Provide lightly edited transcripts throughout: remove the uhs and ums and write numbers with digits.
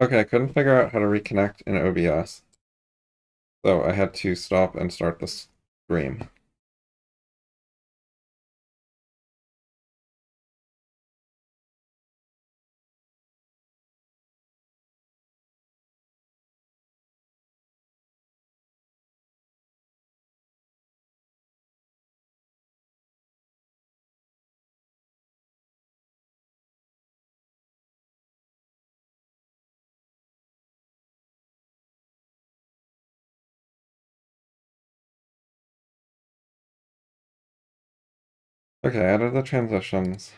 Okay, I couldn't figure out how to reconnect in OBS, so I had to stop and start the stream. Okay, added the transitions.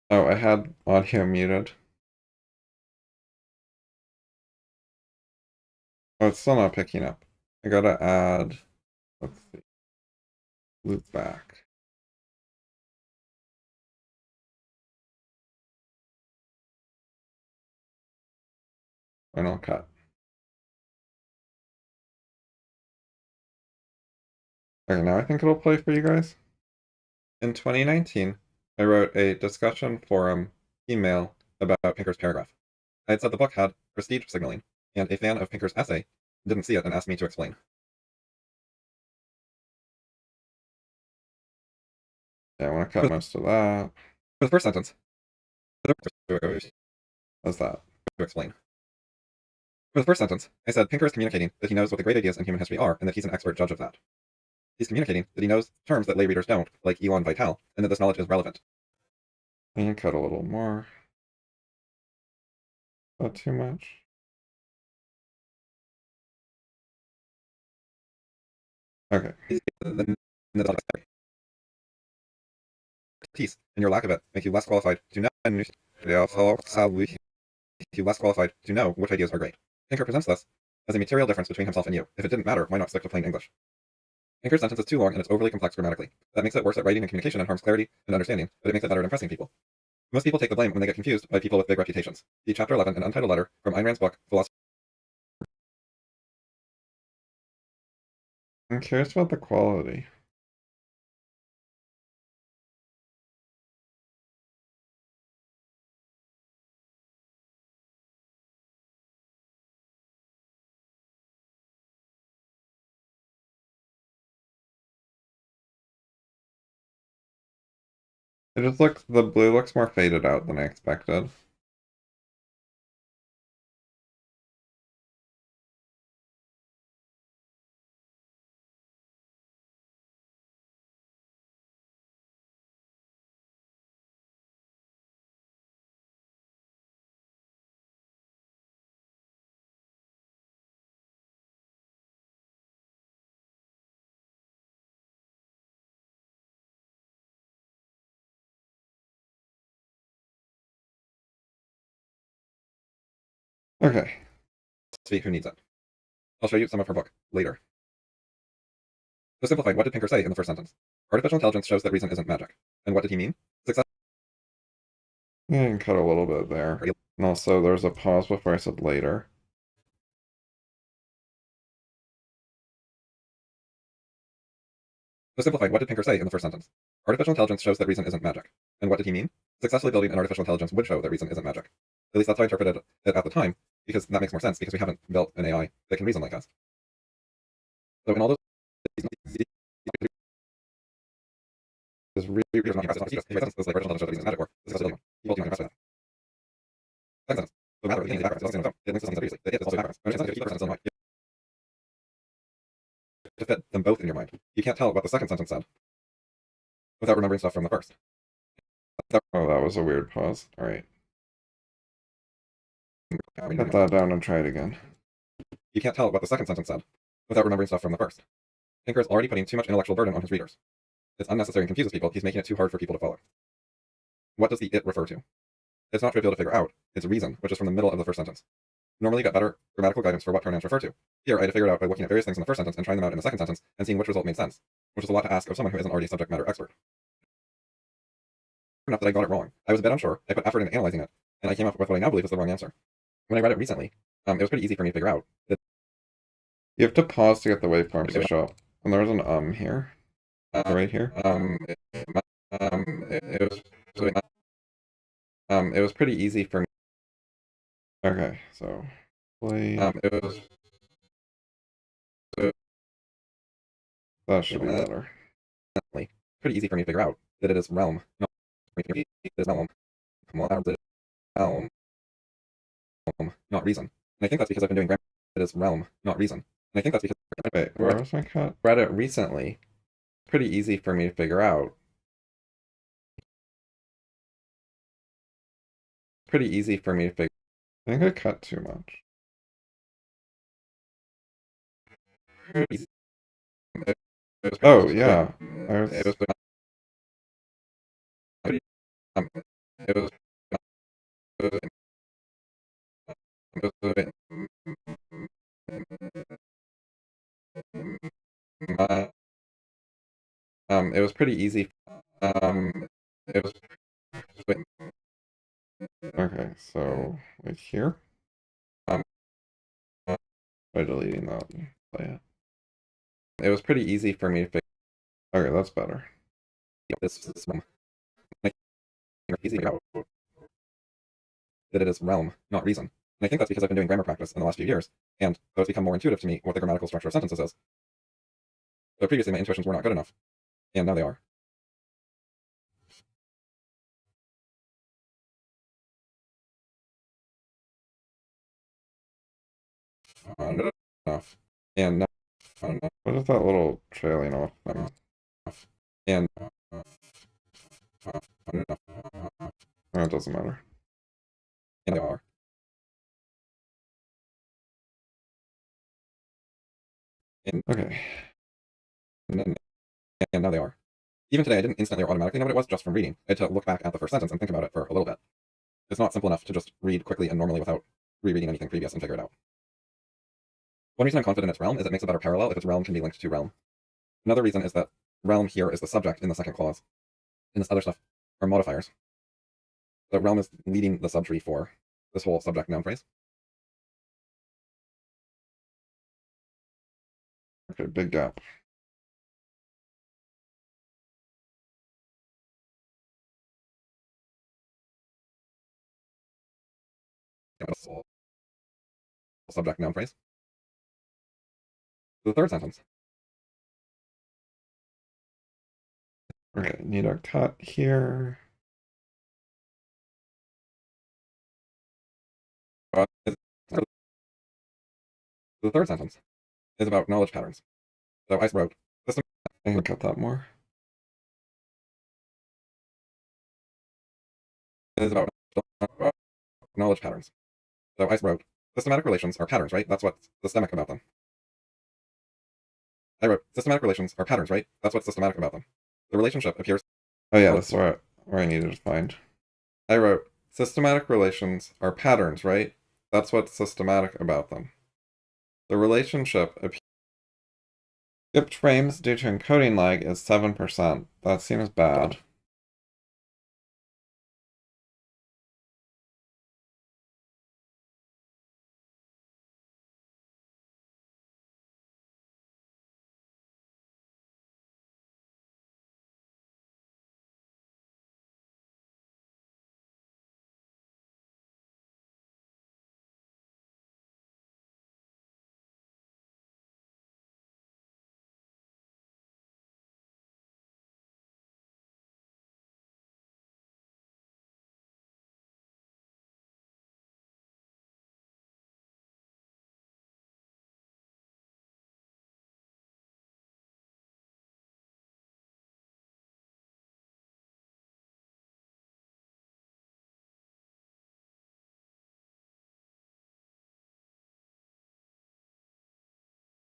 Oh, I had audio muted. Oh, it's still not picking up. I gotta add, let's see, loop back. Final cut. Okay, now I think it'll play for you guys. In 2019, I wrote a discussion forum email about Pinker's paragraph. I had said the book had prestige signaling, and a fan of Pinker's essay didn't see it and asked me to explain. Yeah, I want to cut most of that. For the first sentence, what's that? To explain. For the first sentence, I said Pinker is communicating that he knows what the great ideas in human history are and that he's an expert judge of that. He's communicating that he knows terms that lay readers don't, like Elon Vital, and that this knowledge is relevant. And cut a little more. Not too much. Okay. Expertise and your lack of it make you less qualified to know which ideas are great. Pinker presents this as a material difference between himself and you. If it didn't matter, why not stick to plain English? Pinker's sentence is too long and it's overly complex grammatically. That makes it worse at writing and communication and harms clarity and understanding, but it makes it better at impressing people. Most people take the blame when they get confused by people with big reputations. See Chapter 11, an untitled letter from Ayn Rand's book, Philosophy. I'm curious about the quality. It just looks, the blue looks more faded out than I expected. Okay. See who needs it. I'll show you some of her book later. So simplified, what did Pinker say in the first sentence? Artificial intelligence shows that reason isn't magic. And what did he mean? Success. Yeah, I can cut a little bit there. And also, there's a pause before I said later. So simplified, what did Pinker say in the first sentence? Artificial intelligence shows that reason isn't magic. And what did he mean? Successfully building an artificial intelligence would show that reason isn't magic. At least that's how I interpreted it at the time, because that makes more sense, because we haven't built an AI that can reason like us. So in all those is really not impressive. This like original show that reason is magic, or successfully building one. People do not impressed with that. Second sentence. The matter of the background is also it links to something previously. It is also backgrounds. When it's 50% still in mind. To fit them both in your mind. You can't tell what the second sentence said without remembering stuff from the first. Oh, that was a weird pause. All right. Put that down and try it again. You can't tell what the second sentence said without remembering stuff from the first. Pinker is already putting too much intellectual burden on his readers. It's unnecessary and confuses people. He's making it too hard for people to follow. What does the it refer to? It's not trivial to figure out. It's reason, which is from the middle of the first sentence. Normally you get better grammatical guidance for what pronouns refer to. Here I had to figure it out by looking at various things in the first sentence and trying them out in the second sentence and seeing which result made sense, which is a lot to ask of someone who isn't already a subject matter expert. Enough that I got it wrong. I was a bit unsure. I put effort into analyzing it, and I came up with what I now believe is the wrong answer. When I read it recently, it was pretty easy for me to figure out. You have to pause to get the waveforms to show up And there was an here. Right here. It was pretty easy for me. Okay, so play. That should be better. Pretty easy for me to figure out that it is realm. No, it is realm. Realm, not reason. And I think that's because I've been doing grammar. It is realm, not reason. And I think that's because wait, where was my cut? Read it recently. Pretty easy for me to figure out. Pretty easy for me to figure. I think I cut too much. Oh yeah, I was. It was. It was pretty easy. It was. Okay, so right here. By deleting that, play it. It was pretty easy for me to figure. Okay, that's better. This is easy out that it is realm, not reason. And I think that's because I've been doing grammar practice in the last few years, and so it's become more intuitive to me what the grammatical structure of sentences is. So previously my intuitions were not good enough, and now they are. Enough. And now, what is that little trailing off? And oh, it doesn't matter. And they are. And, okay. And now they are. Even today, I didn't instantly or automatically know what it was just from reading. I had to look back at the first sentence and think about it for a little bit. It's not simple enough to just read quickly and normally without rereading anything previous and figure it out. One reason I'm confident it's realm is it makes a better parallel if its realm can be linked to realm. Another reason is that realm here is the subject in the second clause. And this other stuff are modifiers. The realm is leading the subtree for this whole subject noun phrase. Okay, big gap. Subject noun phrase. The third sentence. Okay, need a cut here. The third sentence is about knowledge patterns. So I wrote system. I'm gonna cut that more. It is about knowledge patterns. So I wrote systematic relations are patterns, right? That's what's systemic about them. I wrote systematic relations are patterns, right? That's what's systematic about them. The relationship appears. Oh yeah, that's where I needed to find. I wrote systematic relations are patterns, right? That's what's systematic about them. The relationship appears. Skipped frames due to encoding lag is 7%. That seems bad.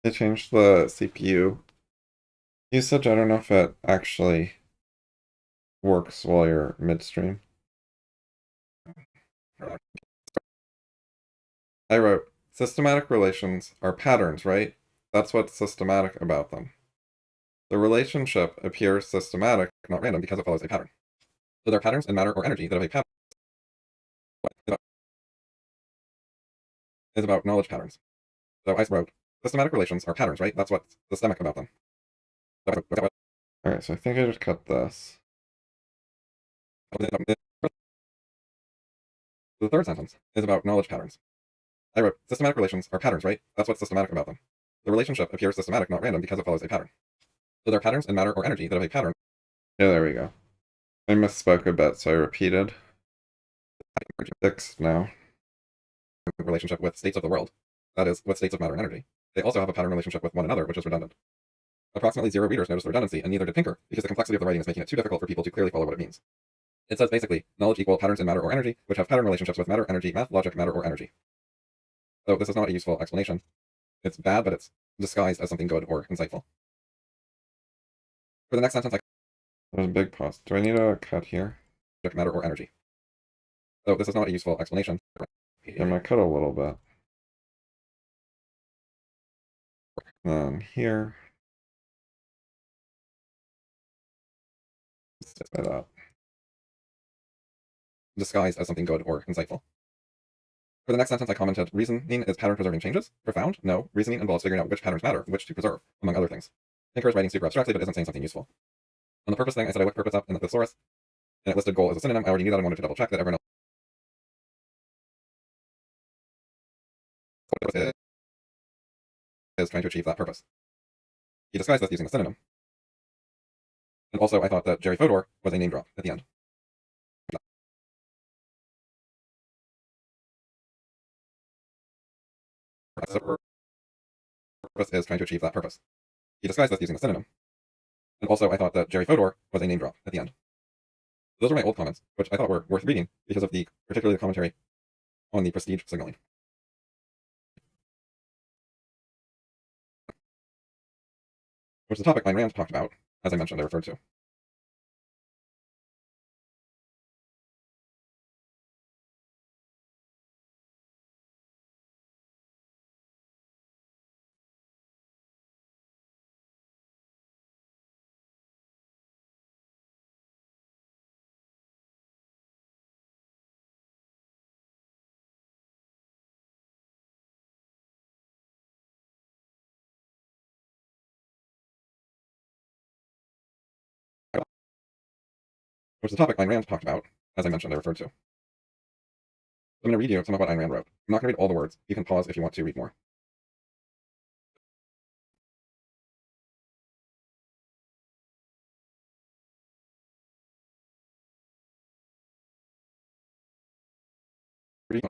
I changed the CPU usage. I don't know if it actually works while you're midstream. I wrote, systematic relations are patterns, right? That's what's systematic about them. The relationship appears systematic, not random, because it follows a pattern. So there are patterns in matter or energy that have a pattern. Is about knowledge patterns. So I wrote, systematic relations are patterns, right? That's what's systemic about them. Alright, so I think I just cut this. The third sentence is about knowledge patterns. I wrote, systematic relations are patterns, right? That's what's systematic about them. The relationship appears systematic, not random, because it follows a pattern. So there are patterns in matter or energy that have a pattern. Yeah, there we go. I misspoke a bit, so I repeated. 6 now. Relationship with states of the world. That is, with states of matter and energy. They also have a pattern relationship with one another, which is redundant. Approximately 0 readers noticed the redundancy, and neither did Pinker, because the complexity of the writing is making it too difficult for people to clearly follow what it means. It says basically, knowledge equal patterns in matter or energy, which have pattern relationships with matter, energy, math, logic, matter, or energy. So this is not a useful explanation. It's bad, but it's disguised as something good or insightful. For the next sentence, there's a big pause. Do I need a cut here? Matter or energy. So this is not a useful explanation. I'm gonna cut a little bit. Then here. By that. Disguised as something good or insightful. For the next sentence, I commented, reasoning is pattern-preserving changes? Profound? No. Reasoning involves figuring out which patterns matter, which to preserve, among other things. Pinker is writing super abstractly, but isn't saying something useful. On the purpose thing, I said I looked purpose up in the thesaurus, and it listed goal as a synonym. I already knew that. I wanted to double check that everyone else is trying to achieve that purpose. He disguised this using a synonym. And also, I thought that Jerry Fodor was a name drop at the end. So purpose is trying to achieve that purpose. He disguised this using a synonym. And also, I thought that Jerry Fodor was a name drop at the end. Those are my old comments, which I thought were worth reading because of particularly the commentary on the prestige signaling. Which is a topic Ayn Rand talked about, as I mentioned, I referred to. Which is a topic Ayn Rand talked about, as I mentioned, I referred to. I'm going to read you some of what Ayn Rand wrote. I'm not going to read all the words. You can pause if you want to read more. I'm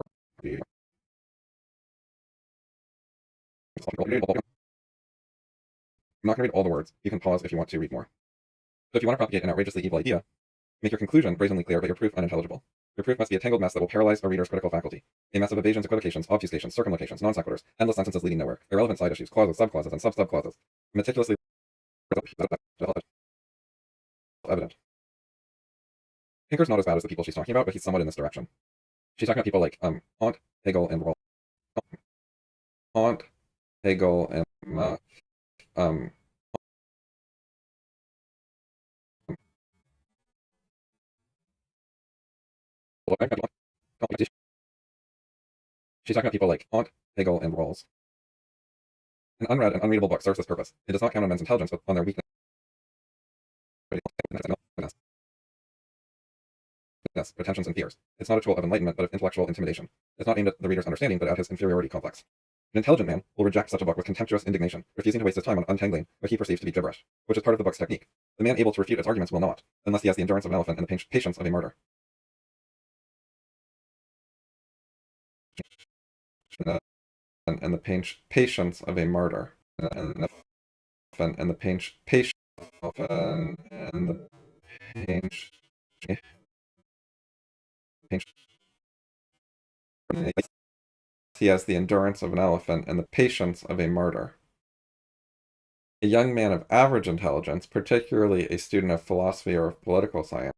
not going to read all the words. You can pause if you want to read more. So if you want to propagate an outrageously evil idea, make your conclusion brazenly clear, but your proof unintelligible. Your proof must be a tangled mess that will paralyze a reader's critical faculty. A mess of evasions, equivocations, obfuscations, circumlocutions, non sequiturs, endless sentences leading nowhere, irrelevant side issues, clauses, subclauses, and sub-subclauses. Meticulously evident. Pinker's not as bad as the people she's talking about, but he's somewhat in this direction. She's talking about people like Kant, Hegel, and Rawls. Kant, Hegel, and she's talking about people like Kant, Hegel, and Rawls. An unread and unreadable book serves this purpose. It does not count on men's intelligence, but on their weakness, pretensions, and fears. It's not a tool of enlightenment, but of intellectual intimidation. It's not aimed at the reader's understanding, but at his inferiority complex. An intelligent man will reject such a book with contemptuous indignation, refusing to waste his time on untangling what he perceives to be gibberish, which is part of the book's technique. The man able to refute its arguments will not, unless he has the endurance of an elephant and the patience of a martyr. And the patience of a martyr. And the patience of and the he has the endurance of an elephant and the patience of a martyr. A young man of average intelligence, particularly a student of philosophy or of political science,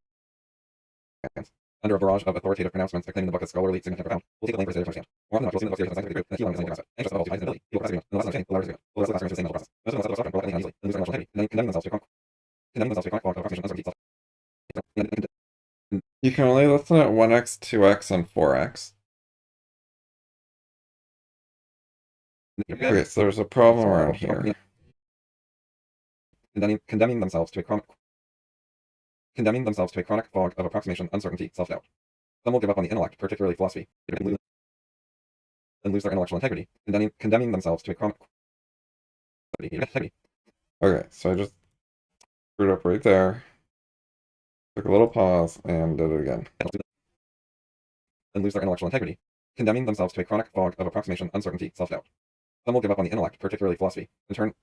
under a barrage of authoritative pronouncements acclaiming the book as scholarly, significant, profound, will take a length for his understand. More often than not, will see the book seriously scientific group, and he long is anything grasp it. Anxious above all to hide his ability, he will process agreement, and the less understanding, the louder his agreement, will the rest of the class experience the same mental process. Most of them will stop will easily, and lose their emotional integrity, and condemning themselves to a clock of approximation, uncertainty, you can only listen at 1x, 2x, and 4x. Okay, so there's a problem around here. condemning themselves to a chronic fog of approximation, uncertainty, self-doubt. Some will give up on the intellect, particularly philosophy, and lose their intellectual integrity, condemning themselves to a chronic integrity. Okay, so I just screwed up right there. Took a little pause and did it again. And lose their intellectual integrity, condemning themselves to a chronic fog of approximation, uncertainty, self-doubt. Some will give up on the intellect, particularly philosophy, in turn.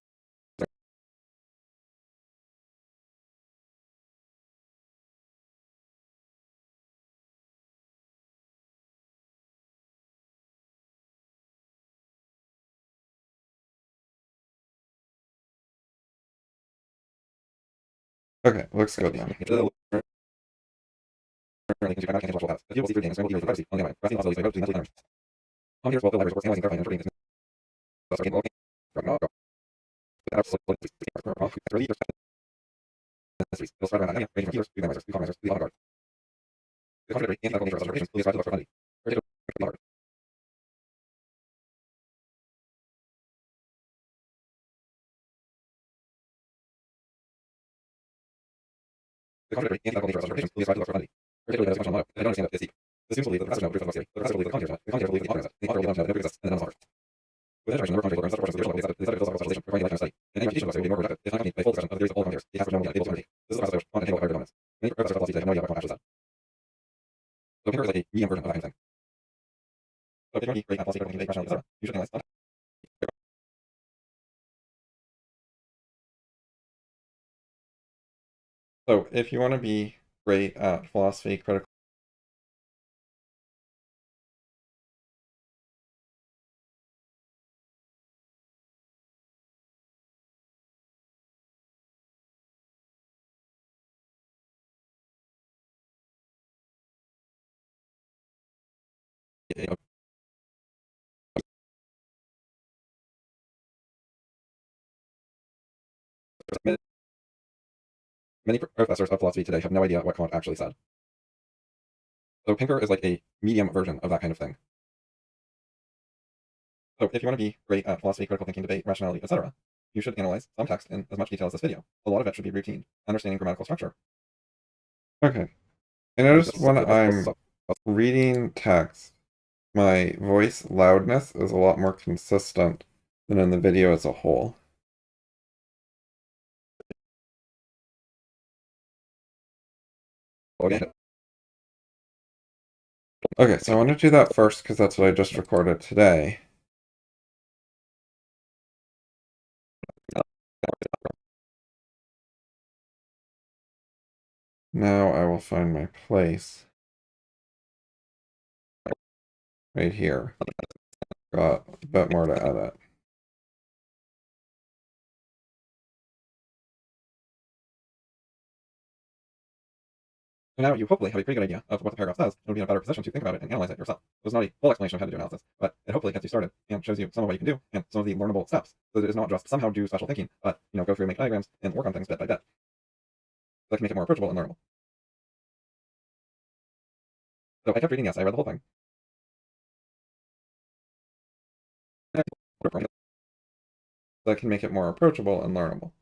Okay, looks good now. If you will see through the game, scramble easily for privacy on the other hand. Resting possibilities may go to mentally energy. Commentators will fill libraries works analyzing, verifying, and interpreting this. They'll spread around academia, ranging from healers to memorizers to colonizers to the avant-garde. The contradictory and ethical nature of such observations will strive to look for validity. Particularly the contradictory and ethical nature of such observations will strive to look for validity. Particularly that is functional motto. I don't understand it is deep. The students believe that the professors know proof of theory. The professors believe that the commentators know it. The commentators believe that the author knows it. The author believes that it never exists, and then knows authors. With integration, the number of commentators will learn such portions of the original is philosophical speculation requiring the lifetime study. And any refutation of a study will be more productive if accompanied by full discussion of the theories of all commentators. The passage will be able to undertake. This is a process on entangled higher dominance. Many professors of philosophy today have no idea what Kant actually said. So Pinker is like a medium version of that kind of thing. So if you want to be great at philosophy, critical thinking, debate, rationality, etc., you should analyze. So if you want to be great at philosophy, critical. Many professors of philosophy today have no idea what Kant actually said. So Pinker is like a medium version of that kind of thing. So if you want to be great at philosophy, critical thinking, debate, rationality, etc., you should analyze some text in as much detail as this video. A lot of it should be routine, understanding grammatical structure. Okay. I notice when I'm reading text, my voice loudness is a lot more consistent than in the video as a whole. Okay, so I want to do that first because that's what I just recorded today. Now I will find my place. Right here. Got a bit more to edit. So now you hopefully have a pretty good idea of what the paragraph says and will be in a better position to think about it and analyze it yourself. There's not a full explanation of how to do analysis, but it hopefully gets you started and shows you some of what you can do and some of the learnable steps. So that it is not just somehow do special thinking, but go through, make diagrams, and work on things bit by bit. That can make it more approachable and learnable. So I kept reading, yes, I read the whole thing. That can make it more approachable and learnable.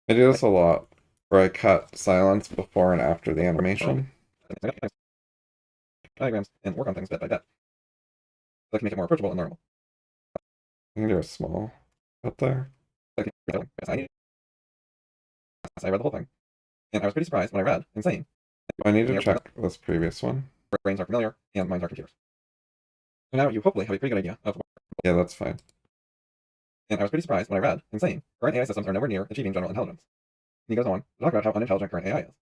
I do this a lot, where I cut silence before and after the animation. Diagrams and work on things bit by bit. That can make it more approachable and learnable. I can do a small cut there. I read the whole thing, and I was pretty surprised when I read and saying, I need to check this previous one. Brains are familiar, and minds are computers. So now you hopefully have a pretty good idea of what. Yeah, that's fine. And I was pretty surprised when I read and saying, current AI systems are nowhere near achieving general intelligence. And he goes on to talk about how unintelligent current AI is.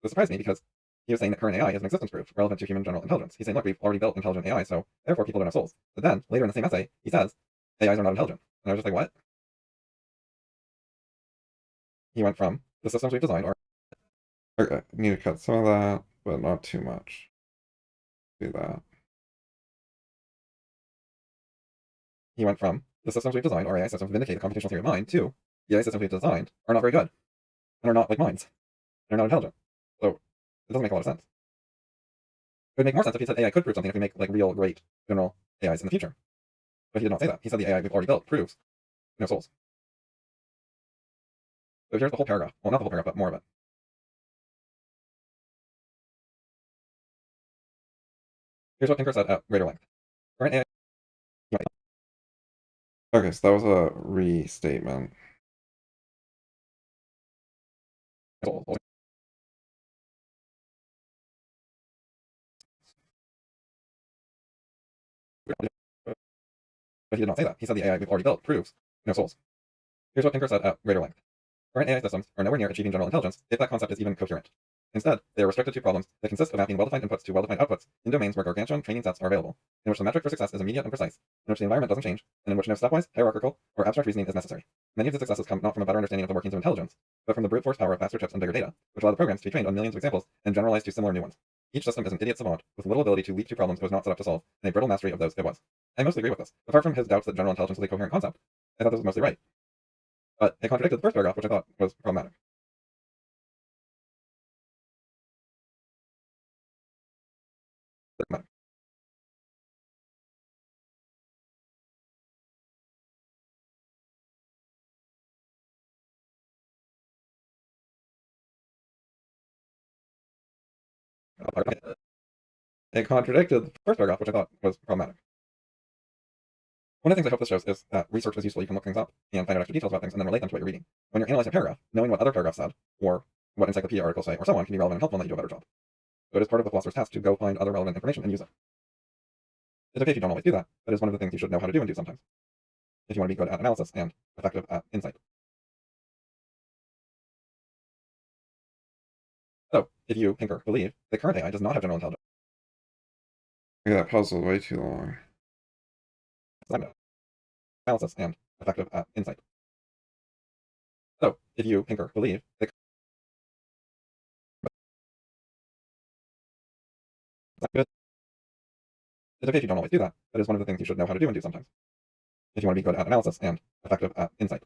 This surprised me because he was saying that current AI is an existence proof relevant to human general intelligence. He's saying, look, we've already built intelligent AI, so therefore people don't have souls. But then, later in the same essay, he says, AIs are not intelligent. And I was just like, what? He went from, the systems we've designed are. Okay, I need to cut some of that, but not too much. Do that. He went from, The systems we've designed are AI systems vindicate the computational theory of mind. 2, the AI systems we've designed are not very good, and are not like minds. They're not intelligent. So it doesn't make a lot of sense. It would make more sense if he said AI could prove something if we make like real great general AIs in the future. But he did not say that. He said the AI we've already built proves no souls. So here's the whole paragraph. Well, not the whole paragraph, but more of it. Here's what Pinker said at greater length. Current AI. Okay, so that was a restatement. But he did not say that. He said the AI we've already built proves no souls. Here's what Pinker said at greater length. Current AI systems are nowhere near achieving general intelligence if that concept is even coherent. Instead, they are restricted to problems that consist of mapping well-defined inputs to well-defined outputs in domains where gargantuan training sets are available, in which the metric for success is immediate and precise, in which the environment doesn't change, and in which no stepwise, hierarchical, or abstract reasoning is necessary. Many of the successes come not from a better understanding of the workings of intelligence, but from the brute force power of faster chips and bigger data, which allow the programs to be trained on millions of examples and generalize to similar new ones. Each system is an idiot savant with little ability to leap to problems it was not set up to solve, and a brittle mastery of those it was. I mostly agree with this. Apart from his doubts that general intelligence is a coherent concept, I thought this was mostly right. But it contradicted the first paragraph, which I thought was problematic. It contradicted the first paragraph, which I thought was problematic. One of the things I hope this shows is that research is useful. You can look things up and find out extra details about things and then relate them to what you're reading. When you're analyzing a paragraph, knowing what other paragraphs said, or what encyclopedia articles say, or so on, can be relevant and helpful and let you do a better job. So it is part of the philosopher's task to go find other relevant information and use it. It's okay if you don't always do that, but it's one of the things you should know how to do and do sometimes, if you want to be good at analysis and effective at insight. So, if you, Pinker, believe that current AI does not have general intelligence, yeah, that pause was way too long. Analysis and effective at insight. So, if you, Pinker, believe that good, it's okay if you don't always do that, but it's one of the things you should know how to do and do sometimes, if you want to be good at analysis and effective at insight.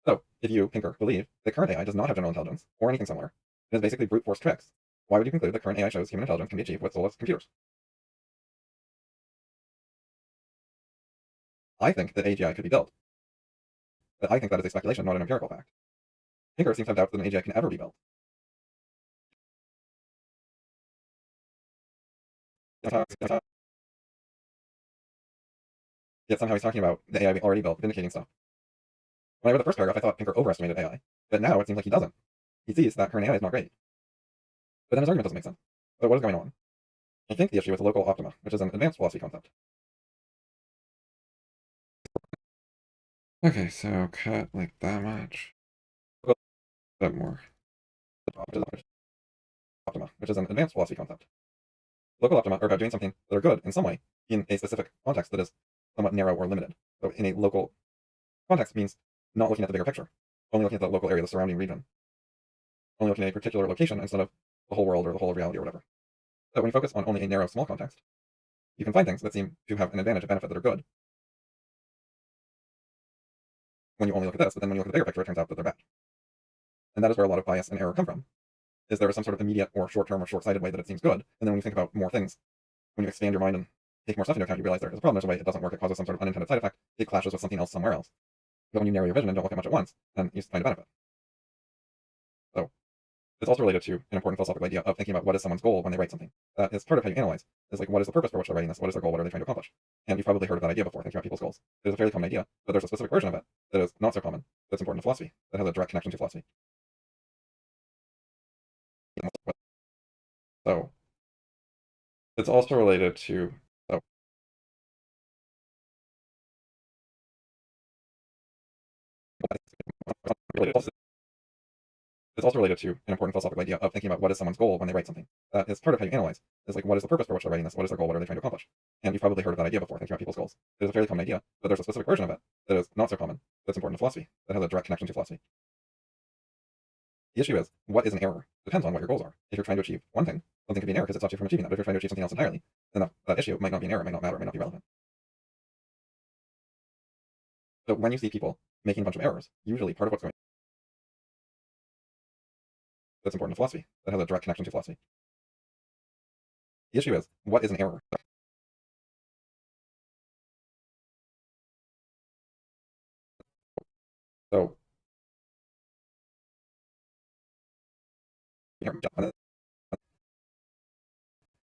So, if you, Pinker, believe that current AI does not have general intelligence, or anything similar, it is basically brute force tricks, why would you conclude that current AI shows human intelligence can be achieved with soulless computers? I think that AGI could be built, but I think that is a speculation, not an empirical fact. Pinker seems to have doubts that an AGI can ever be built. Yet somehow he's talking about the AI we already built, vindicating stuff. When I read the first paragraph, I thought Pinker overestimated AI, but now it seems like he doesn't. He sees that current AI is not great. But then his argument doesn't make sense. So what is going on? I think the issue is local optima, which is an advanced philosophy concept. Okay, so cut like that much. A bit more. Optima, which is an advanced philosophy concept. Local optima are about doing something that are good in some way in a specific context that is somewhat narrow or limited. So in a local context means not looking at the bigger picture, only looking at the local area, the surrounding region, only looking at a particular location instead of the whole world or the whole of reality or whatever. So when you focus on only a narrow, small context, you can find things that seem to have an advantage, a benefit that are good when you only look at this, but then when you look at the bigger picture, it turns out that they're bad. And that is where a lot of bias and error come from, is there is some sort of immediate or short-term or short-sighted way that it seems good, and then when you think about more things, when you expand your mind and take more stuff into account, you realize there is a problem, there's a way it doesn't work, it causes some sort of unintended side effect, it clashes with something else somewhere else. But when you narrow your vision and don't look at much at once, then you find a benefit. So it's also related to an important philosophical idea of thinking about what is someone's goal when they write something. That is part of how you analyze. Is like, what is the purpose for which they're writing this? What is their goal? What are they trying to accomplish? And you've probably heard of that idea before, thinking about people's goals. It is a fairly common idea, but there's a specific version of it that is not so common, that's important to philosophy, that has a direct connection to philosophy. So it's also related to it's also related to an important philosophical idea of thinking about what is someone's goal when they write something. That is part of how you analyze. Is like, what is the purpose for which they're writing this? What is their goal? What are they trying to accomplish? And you've probably heard of that idea before, thinking about people's goals. It is a fairly common idea, but there's a specific version of it that is not so common, that's important to philosophy, that has a direct connection to philosophy. The issue is, what is an error? Depends on what your goals are. If you're trying to achieve one thing, something could be an error because it stops you from achieving that. But if you're trying to achieve something else entirely, then that issue might not be an error, might not matter, might not be relevant. So when you see people making a bunch of errors, usually part of what's going on that's important to philosophy, that has a direct connection to philosophy. The issue is, what is an error? So,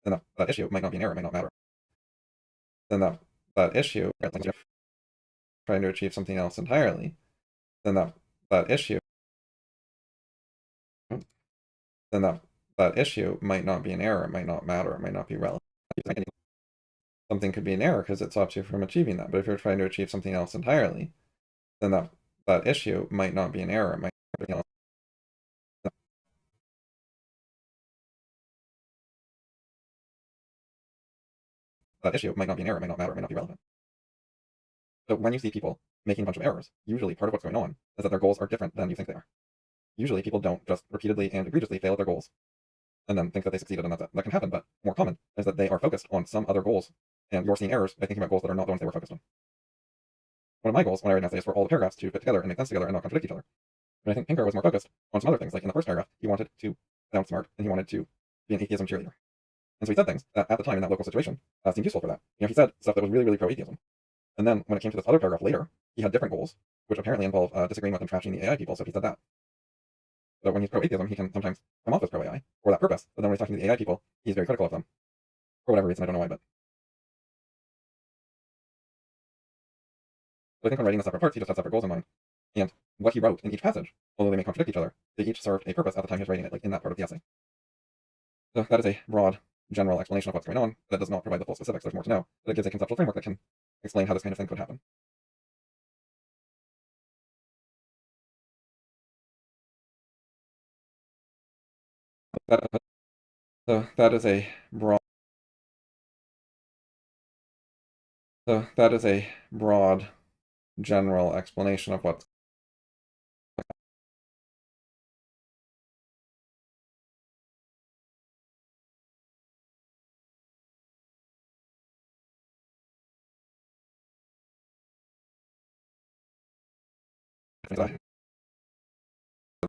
then that issue might not be an error, it might not matter. Then that issue, right, like trying to achieve something else entirely, then that issue, then that issue might not be an error, it might not matter, it might not be relevant. Something could be an error because it stops you from achieving that. But if you're trying to achieve something else entirely, then that issue might not be an error, it might be that issue might not be an error, it might not matter, it might not be relevant. So when you see people making a bunch of errors, usually part of what's going on is that their goals are different than you think they are. Usually people don't just repeatedly and egregiously fail at their goals and then think that they succeeded and that's it. That can happen, but more common is that they are focused on some other goals and you're seeing errors by thinking about goals that are not the ones they were focused on. One of my goals when I write an essay is for all the paragraphs to fit together and make sense together and not contradict each other. And I think Pinker was more focused on some other things, like in the first paragraph, he wanted to sound smart and he wanted to be an atheism cheerleader. And so he said things that at the time in that local situation seemed useful for that. He said stuff that was really, really pro-atheism. And then when it came to this other paragraph later, he had different goals, which apparently involve disagreeing with and trashing the AI people, so he said that. So when he's pro-atheism, he can sometimes come off as pro-AI for that purpose, but then when he's talking to the AI people, he's very critical of them. For whatever reason, I don't know why, but... So I think when writing the separate parts, he just had separate goals in mind. And what he wrote in each passage, although they may contradict each other, they each served a purpose at the time he was writing it, like in that part of the essay. So that is a broad, general explanation of what's going on. That does not provide the full specifics. There's more to know, but it gives a conceptual framework that can explain how this kind of thing could happen. So that is a broad. So that is a broad, general explanation of what's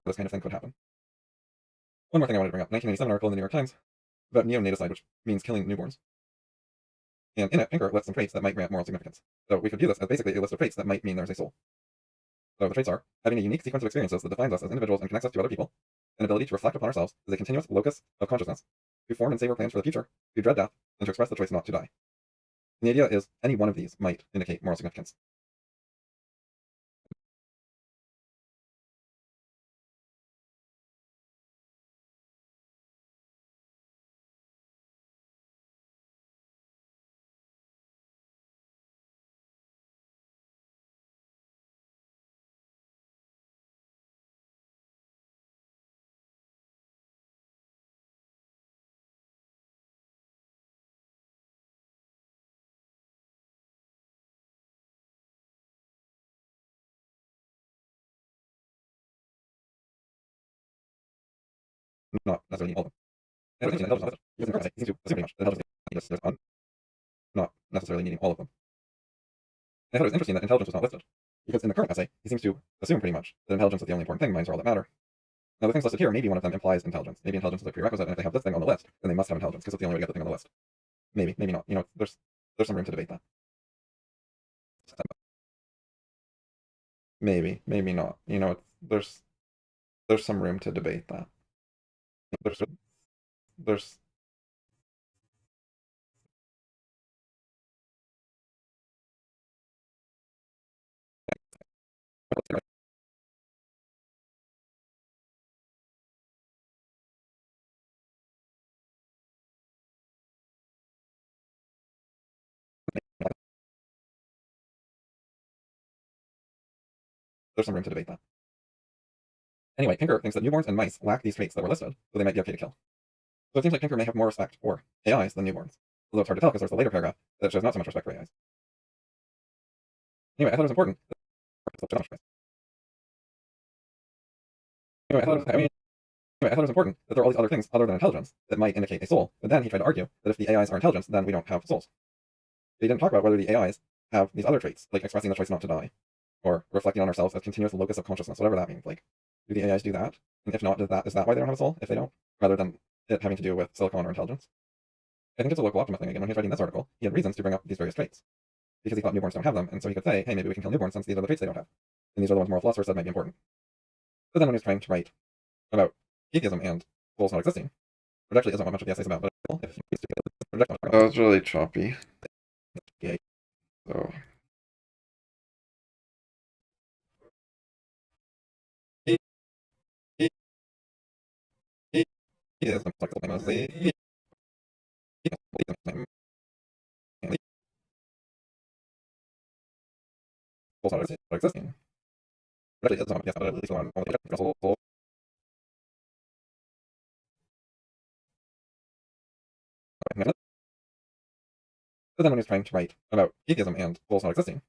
this kind of thing could happen. One more thing I wanted to bring up: 1987 article in the New York Times about neonaticide, which means killing newborns. And in it, Pinker lists some traits that might grant moral significance. So we could view this as basically a list of traits that might mean there's a soul. So the traits are having a unique sequence of experiences that defines us as individuals and connects us to other people, an ability to reflect upon ourselves as a continuous locus of consciousness, to form and savor plans for the future, to dread death, and to express the choice not to die. And the idea is any one of these might indicate moral significance. Not necessarily all of them. Intelligence he seems to assume pretty much that intelligence is not necessarily needing all of them. I thought it was interesting that intelligence was not listed, because in the current essay, he seems to assume pretty much that intelligence is the only important thing, minds are all that matter. Now, the things listed here, maybe one of them implies intelligence. Maybe intelligence is a prerequisite, and if they have this thing on the list, then they must have intelligence, because it's the only way to get the thing on the list. Maybe, maybe not. There's some room to debate that. Maybe, maybe not. There's some room to debate that. There's some room to debate that. Anyway, Pinker thinks that newborns and mice lack these traits that were listed, so they might be okay to kill. So it seems like Pinker may have more respect for AIs than newborns, although it's hard to tell because there's the later paragraph that shows not so much respect for AIs. Anyway, I thought it was important. Anyway, I thought it was important that there are all these other things other than intelligence that might indicate a soul, but then he tried to argue that if the AIs are intelligent, then we don't have souls. He didn't talk about whether the AIs have these other traits, like expressing the choice not to die, or reflecting on ourselves as continuous locus of consciousness, whatever that means. Like, do the AIs do that? And if not, is that why they don't have a soul, if they don't, rather than it having to do with silicon or intelligence? I think it's a local optima thing again. When he was writing this article, he had reasons to bring up these various traits, because he thought newborns don't have them, and so he could say, hey, maybe we can kill newborns since these are the traits they don't have. And these are the ones moral philosophers said might be important. But then when he was trying to write about atheism and souls not existing, which actually isn't what much of the essay's about, but if that was really choppy. Yeah. So existing. Actually, isn't yes, but at least one but then when he was trying to write about atheism and souls not existing,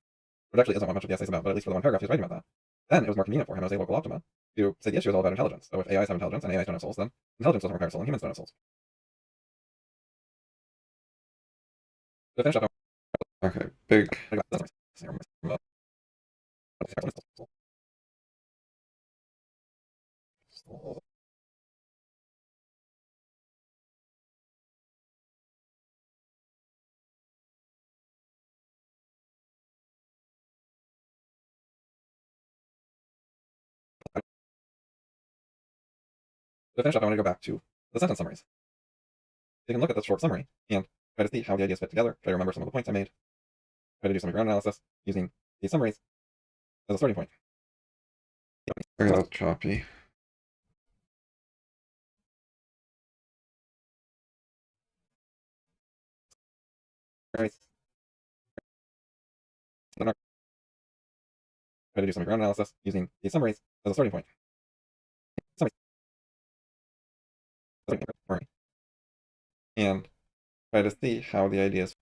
which actually isn't what much of the essay's about, but at least for the one paragraph he's writing about that, then it was more convenient for him as a local optima to say the issue is all about intelligence. So if AIs have intelligence and AIs don't have souls, then intelligence doesn't require a soul and humans don't have souls. To finish up, okay, big. To finish up, I want to go back to the sentence summaries. You can look at this short summary and try to see how the ideas fit together, try to remember some of the points I made, try to do some ground analysis using these summaries as a starting point. Okay, that's choppy. Try to do some ground analysis using these summaries as a starting point. And try to see how the ideas.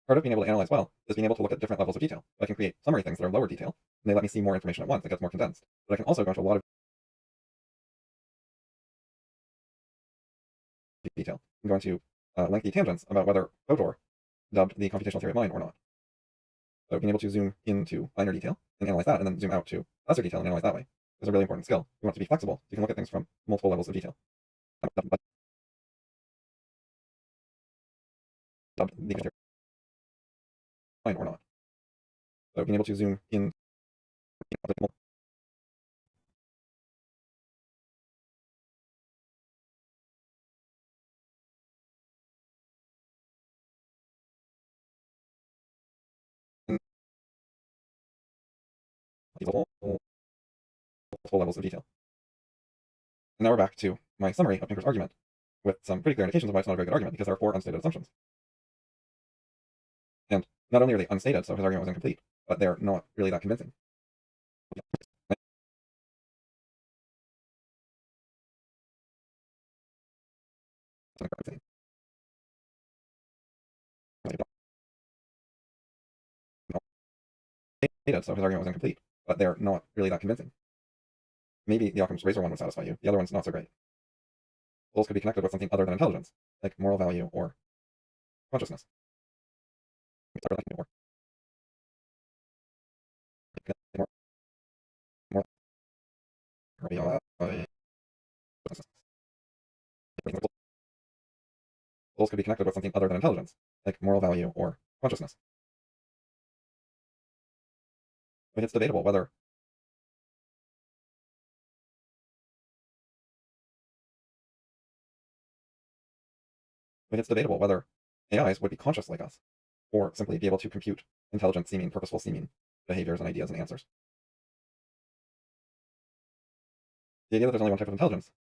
Part of being able to analyze well is being able to look at different levels of detail. I can create summary things that are lower detail, and they let me see more information at once. It gets more condensed. But I can also go into a lot of detail and go into lengthy tangents about whether Fodor dubbed the computational theory of mind or not. So being able to zoom into finer detail and analyze that, and then zoom out to lesser detail and analyze that way is a really important skill. You want to be flexible. You can look at things from multiple levels of detail. Dubbed the theory of mind or not. So being able to zoom in multiple levels of detail. And now we're back to my summary of Pinker's argument, with some pretty clear indications of why it's not a very good argument, because there are 4 unstated assumptions. And not only are they unstated, so his argument was incomplete, but they're not really that convincing. So his argument was incomplete, but they're not really that convincing. Maybe the Occam's razor one would satisfy you. The other one's not so great. Souls could be connected with something other than intelligence, like moral value or consciousness. Souls could be connected with something other than intelligence, like moral value or consciousness. But it's debatable whether AIs would be conscious like us, or simply be able to compute intelligent seeming, purposeful seeming behaviors and ideas and answers. The idea that there's only one type of intelligence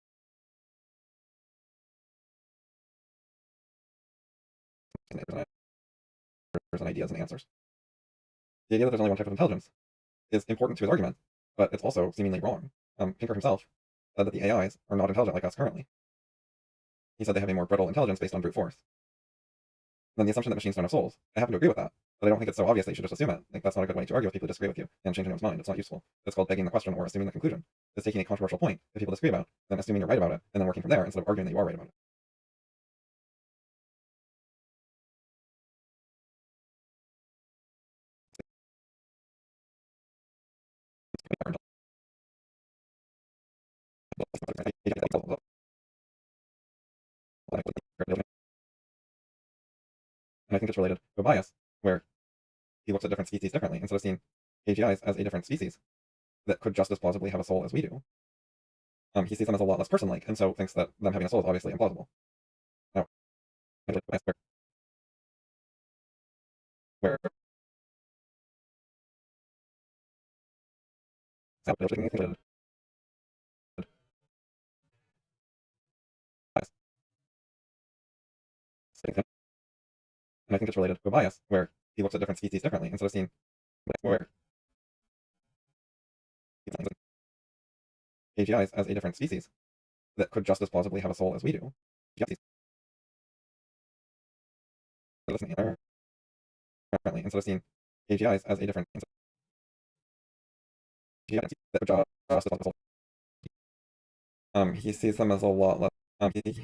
and ideas and answers. The idea that there's only one type of intelligence is important to his argument, but it's also seemingly wrong. Pinker himself said that the AIs are not intelligent like us currently. He said they have a more brittle intelligence based on brute force. Then the assumption that machines don't have souls, I happen to agree with that, but I don't think it's so obvious that you should just assume it. Like, that's not a good way to argue with people who disagree with you and change anyone's mind. It's not useful. It's called begging the question or assuming the conclusion. It's taking a controversial point that people disagree about, then assuming you're right about it, and then working from there instead of arguing that you are right about it. And I think it's related to a bias where he looks at different species differently. Instead of seeing AGIs as a different species that could just as plausibly have a soul as we do, he sees them as a lot less person-like, and so thinks that them having a soul is obviously implausible. Now, where and I think it's related to a bias where he looks at different species differently. Instead of seeing where he thinks AGIs as a different species that could just as plausibly have a soul as we do, instead of seeing AGIs as a different AGIs that could just as plausibly he sees them as a lot less he sees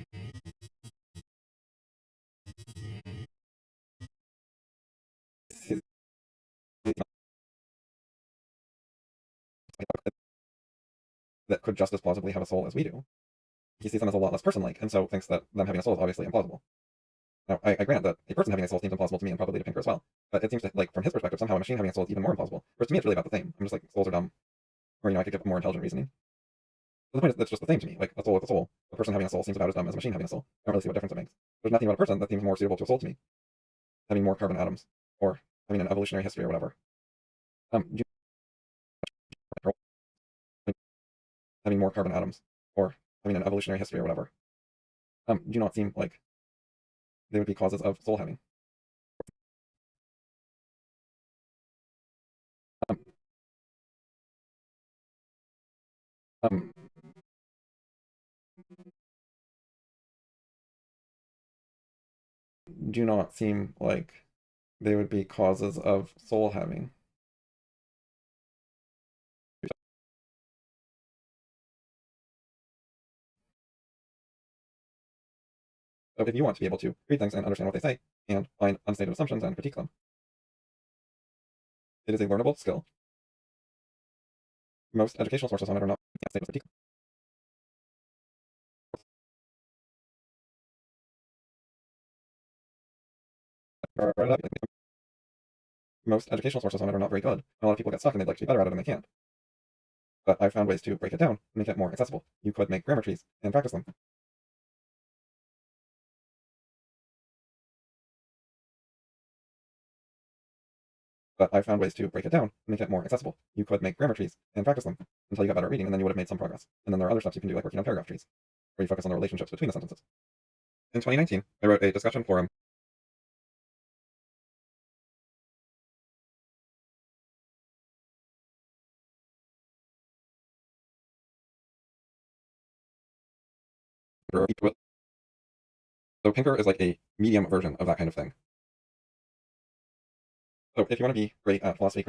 that could just as plausibly have a soul as we do. He sees them as a lot less person-like, and so thinks that them having a soul is obviously implausible. Now, I grant that a person having a soul seems implausible to me and probably to Pinker as well, but it seems like, from his perspective, somehow a machine having a soul is even more implausible. Whereas to me, it's really about the same. I'm just like, souls are dumb. Or, I could give more intelligent reasoning. But the point is, it's just the same to me. Like, a soul is a soul. A person having a soul seems about as dumb as a machine having a soul. I don't really see what difference it makes. There's nothing about a person that seems more suitable to a soul to me. Having more carbon atoms, or having an evolutionary history or whatever. Having more carbon atoms, or having an evolutionary history or whatever, do not seem like they would be causes of soul having. Um, um, do not seem like they would be causes of soul having. So if you want to be able to read things and understand what they say, and find unstated assumptions and critique them, it is a learnable skill. Most educational sources on it are not unstated critique. Most educational sources on it are not very good. And a lot of people get stuck and they'd like to be better at it and they can't. But I found ways to break it down and make it more accessible. You could make grammar trees and practice them. But I found ways to break it down and make it more accessible. You could make grammar trees and practice them until you got better at reading, and then you would have made some progress. And then there are other steps you can do, like working on paragraph trees, where you focus on the relationships between the sentences. In 2019, I wrote a discussion forum so Pinker is like a medium version of that kind of thing. So if you want to be great at philosophy,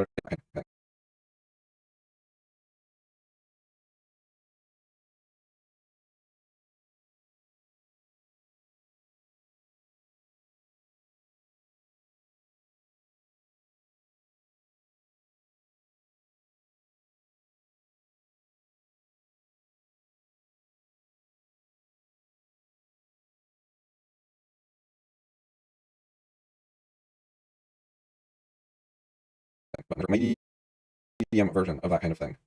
medium version of that kind of thing.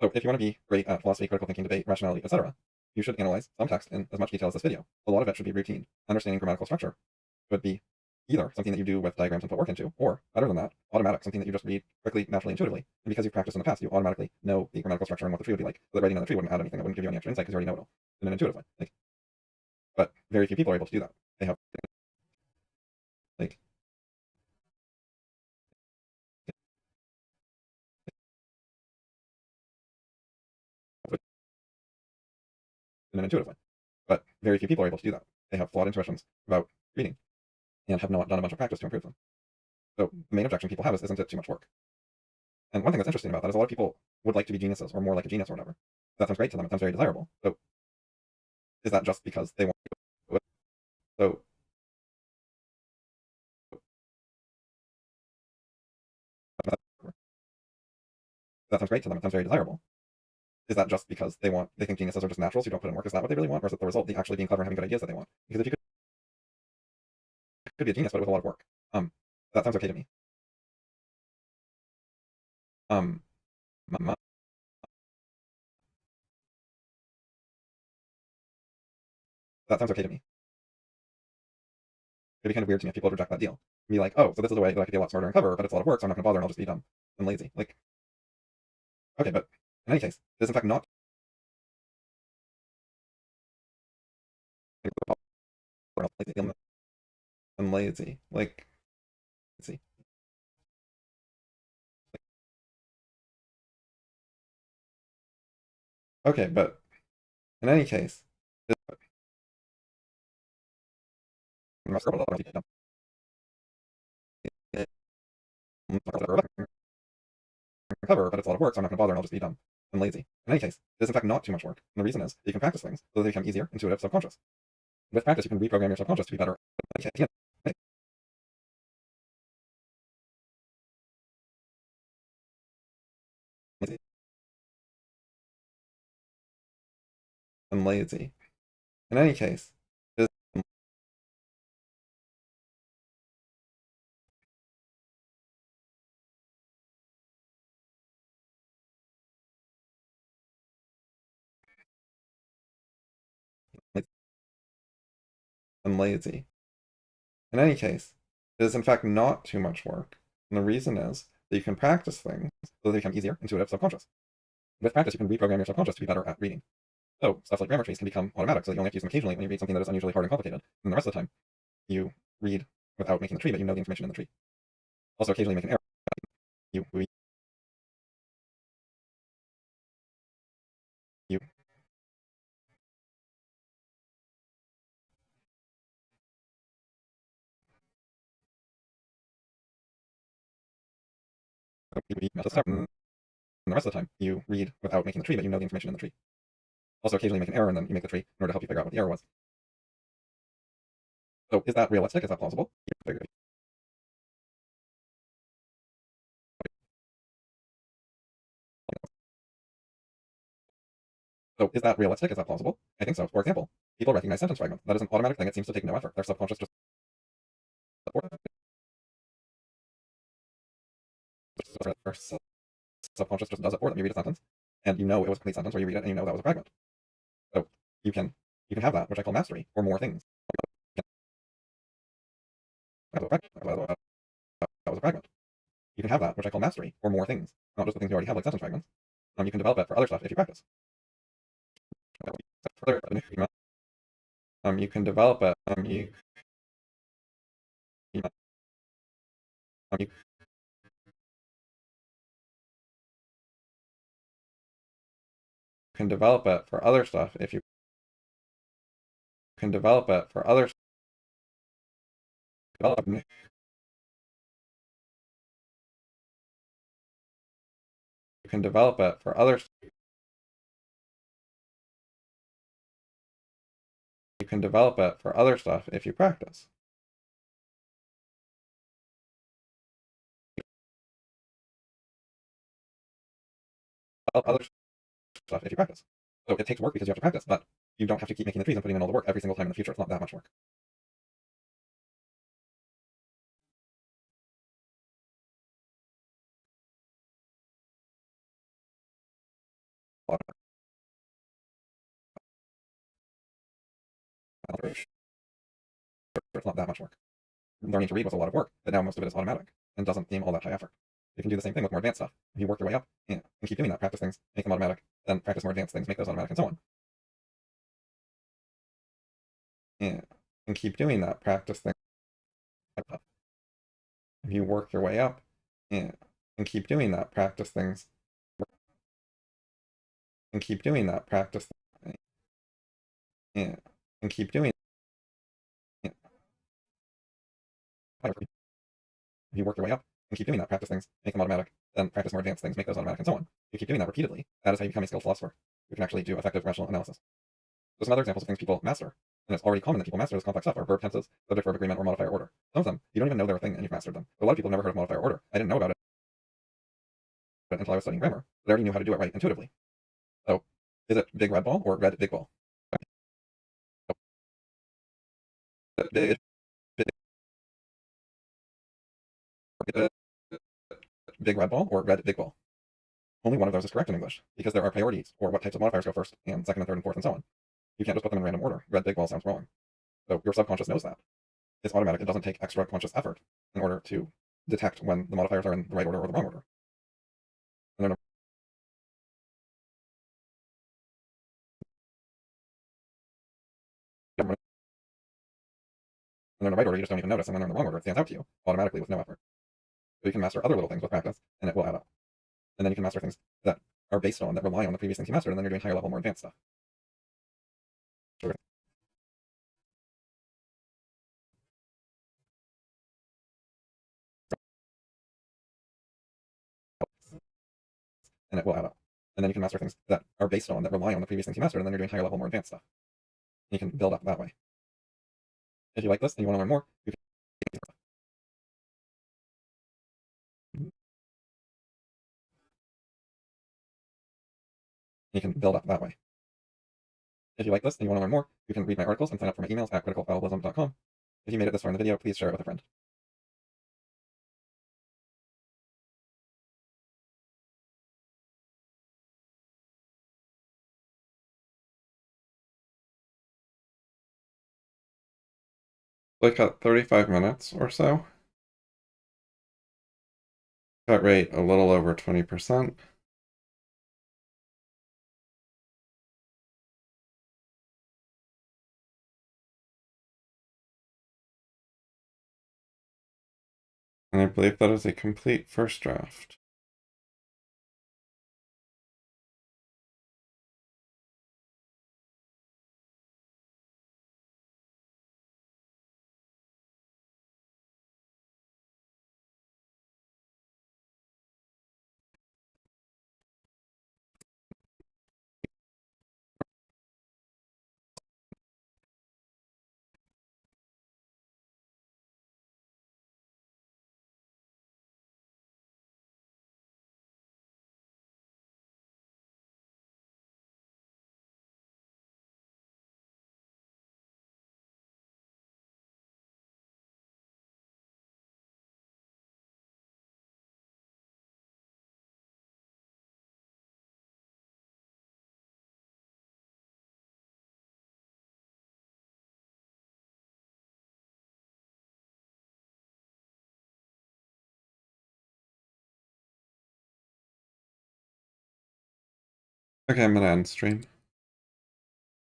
So if you want to be great at philosophy, critical thinking, debate, rationality, etc., you should analyze some text in as much detail as this video. A lot of it should be routine. Understanding grammatical structure would be either something that you do with diagrams and put work into, or, better than that, automatic, something that you just read quickly, naturally, intuitively. And because you've practiced in the past, you automatically know the grammatical structure and what the tree would be like. So that writing on the tree wouldn't add anything. It wouldn't give you any extra insight because you already know it all in an intuitive way. But very few people are able to do that. They have like in an intuitive way. But very few people are able to do that. They have flawed intuitions about reading and have not done a bunch of practice to improve them. So the main objection people have is, isn't it too much work? And one thing that's interesting about that is a lot of people would like to be geniuses or more like a genius or whatever. That sounds great to them. It sounds very desirable. So is that just because they want to do it? So that sounds great to them. It sounds very desirable. Is that just because they think geniuses are just naturals who don't put in work? Is that what they really want? Or is it the result, the actually being clever and having good ideas that they want? Because if you could be a genius, but with a lot of work, that sounds okay to me. Um, that sounds okay to me. It'd be kind of weird to me if people would reject that deal. Be like, oh, so this is a way that I could be a lot smarter and clever, but it's a lot of work, so I'm not going to bother and I'll just be dumb and lazy. Like, okay, but in any case, it is in fact not and lazy. Like, let's see. Okay, but in any case, clever, but it's a lot of work, so I'm not going to bother and I'll just be dumb and lazy. In any case, it is in fact not too much work. And the reason is that you can practice things so they become easier, intuitive, subconscious. With practice, you can reprogram your subconscious to be better. And lazy. In any case, it is and lazy. In any case, it is in fact not too much work. And the reason is that you can practice things so they become easier, intuitive, subconscious. With practice, you can reprogram your subconscious to be better at reading. So stuff like grammar trees can become automatic, so that you only have to use them occasionally when you read something that is unusually hard and complicated. And the rest of the time, you read without making the tree, but you know the information in the tree. Also, occasionally make an error. You read. You read and the rest of the time, you read without making the tree, but you know the information in the tree. Also, occasionally make an error, and then you make the tree in order to help you figure out what the error was. So, is that realistic? Is that plausible? So, is that realistic? Is that plausible? I think so. For example, people recognize sentence fragments. That is an automatic thing. It seems to take no effort. Their subconscious just their subconscious just does it for them. You read a sentence, and you know it was a complete sentence, or you read it and you know that was a fragment. So you can have that, which I call mastery, or more things. That was a fragment. You can have that, which I call mastery, or more things, not just the things you already have, like sentence fragments. You can develop it for other stuff if you practice. You can develop it. You can develop it for other stuff if you can develop it for other develop. You can develop it for other. You can develop it for other stuff if you practice. Other stuff if you practice. So it takes work because you have to practice, but you don't have to keep making the trees and putting in all the work every single time in the future. It's not that much work. It's not that much work. Learning to read was a lot of work, but now most of it is automatic and doesn't seem all that high effort. You can do the same thing with more advanced stuff. If you work your way up and keep doing that, practice things, make them automatic, then practice more advanced things, make those automatic, and so on. And keep doing that, practice things. If you work your way up and keep doing that, practice things. And keep doing that, practice things. And keep doing. If you work your way up and keep doing that, practice things, make them automatic, then practice more advanced things, make those automatic, and so on. You keep doing that repeatedly. That is how you become a skilled philosopher. You can actually do effective rational analysis. So some other examples of things people master, and it's already common that people master this complex stuff, are verb tenses, subject verb agreement, or modifier order. Some of them, you don't even know they're a thing and you've mastered them. But a lot of people have never heard of modifier order. I didn't know about it until I was studying grammar, but I already knew how to do it right intuitively. So, is it big red ball or red big ball? Big, big, big red ball or red big ball? Only one of those is correct in English, because there are priorities, or what types of modifiers go first, and second and third and fourth and so on. You can't just put them in random order. Red big ball sounds wrong. So your subconscious knows that. It's automatic. It doesn't take extra conscious effort in order to detect when the modifiers are in the right order or the wrong order. And then when they're in the right order, you just don't even notice, and when they're in the wrong order, it stands out to you automatically with no effort. So you can master other little things with practice, and it will add up. And then you can master things that are based on, that rely on the previous things you mastered, and then you're doing higher level, more advanced stuff. And it will add up. And then you can master things that are based on, that rely on the previous things you mastered, and then you're doing higher level, more advanced stuff. And you can build up that way. If you like this and you want to learn more, you can build up that way. If you like this and you want to learn more, you can read my articles and sign up for my emails at criticalfallibilism.com. If you made it this far in the video, please share it with a friend. Like at 35 minutes or so. Cut rate a little over 20%. And I believe that is a complete first draft. Okay, I'm gonna end stream.